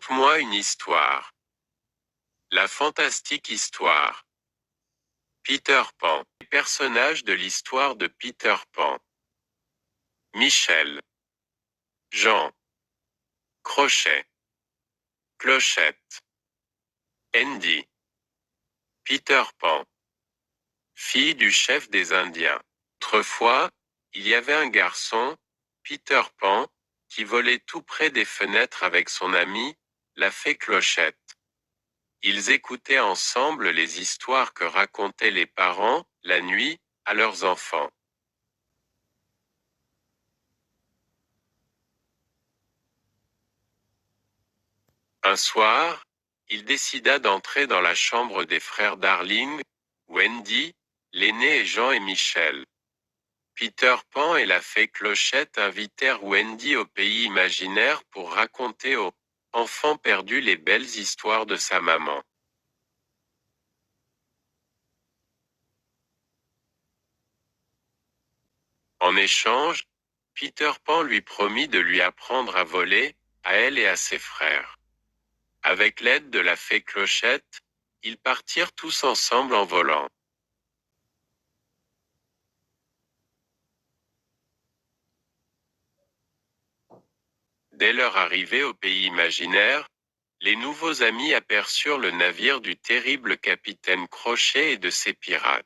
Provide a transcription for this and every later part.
Raconte-moi une histoire. La fantastique histoire. Peter Pan. Les personnages de l'histoire de Peter Pan. Michel. Jean. Crochet. Clochette. Andy. Peter Pan. Fille du chef des Indiens. Autrefois, il y avait un garçon, Peter Pan, qui volait tout près des fenêtres avec son ami, la fée Clochette. Ils écoutaient ensemble les histoires que racontaient les parents, la nuit, à leurs enfants. Un soir, il décida d'entrer dans la chambre des frères Darling, Wendy, l'aîné et Jean et Michel. Peter Pan et la fée Clochette invitèrent Wendy au pays imaginaire pour raconter aux enfants perdus les belles histoires de sa maman. En échange, Peter Pan lui promit de lui apprendre à voler, à elle et à ses frères. Avec l'aide de la fée Clochette, ils partirent tous ensemble en volant. Dès leur arrivée au pays imaginaire, les nouveaux amis aperçurent le navire du terrible capitaine Crochet et de ses pirates.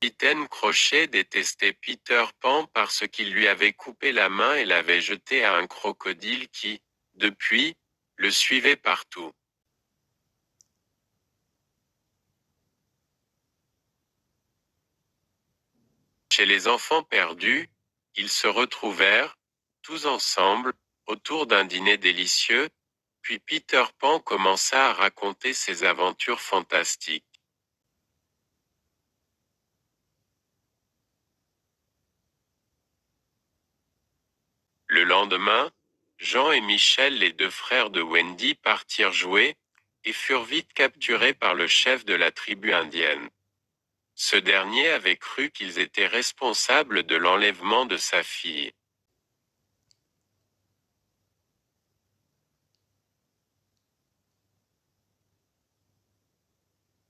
Le capitaine Crochet détestait Peter Pan parce qu'il lui avait coupé la main et l'avait jeté à un crocodile qui, depuis, le suivait partout. Chez les enfants perdus, ils se retrouvèrent, tous ensemble, autour d'un dîner délicieux, puis Peter Pan commença à raconter ses aventures fantastiques. Le lendemain, Jean et Michel, les deux frères de Wendy, partirent jouer, et furent vite capturés par le chef de la tribu indienne. Ce dernier avait cru qu'ils étaient responsables de l'enlèvement de sa fille.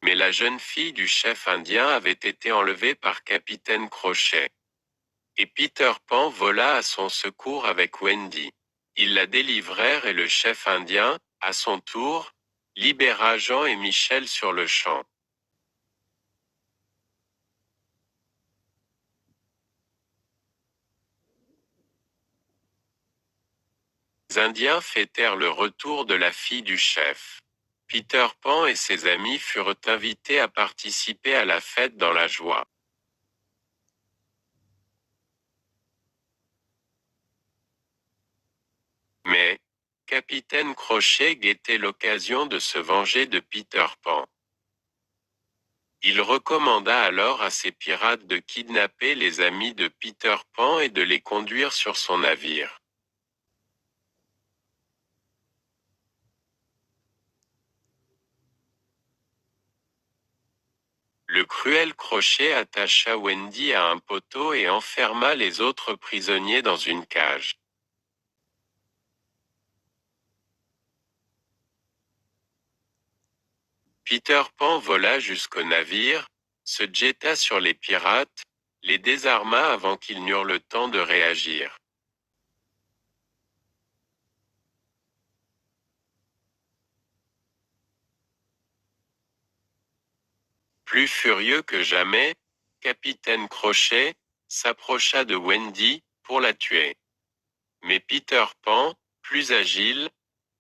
Mais la jeune fille du chef indien avait été enlevée par Capitaine Crochet. Et Peter Pan vola à son secours avec Wendy. Ils la délivrèrent et le chef indien, à son tour, libéra Jean et Michel sur le champ. Les Indiens fêtèrent le retour de la fille du chef. Peter Pan et ses amis furent invités à participer à la fête dans la joie. Mais, Capitaine Crochet guettait l'occasion de se venger de Peter Pan. Il recommanda alors à ses pirates de kidnapper les amis de Peter Pan et de les conduire sur son navire. Le cruel Crochet attacha Wendy à un poteau et enferma les autres prisonniers dans une cage. Peter Pan vola jusqu'au navire, se jeta sur les pirates, les désarma avant qu'ils n'eurent le temps de réagir. Plus furieux que jamais, Capitaine Crochet s'approcha de Wendy pour la tuer. Mais Peter Pan, plus agile,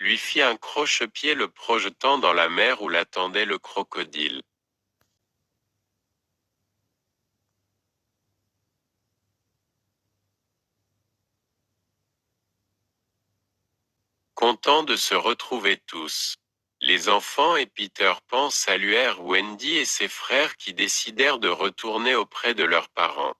lui fit un croche-pied le projetant dans la mer où l'attendait le crocodile. Contents de se retrouver tous, les enfants et Peter Pan saluèrent Wendy et ses frères qui décidèrent de retourner auprès de leurs parents.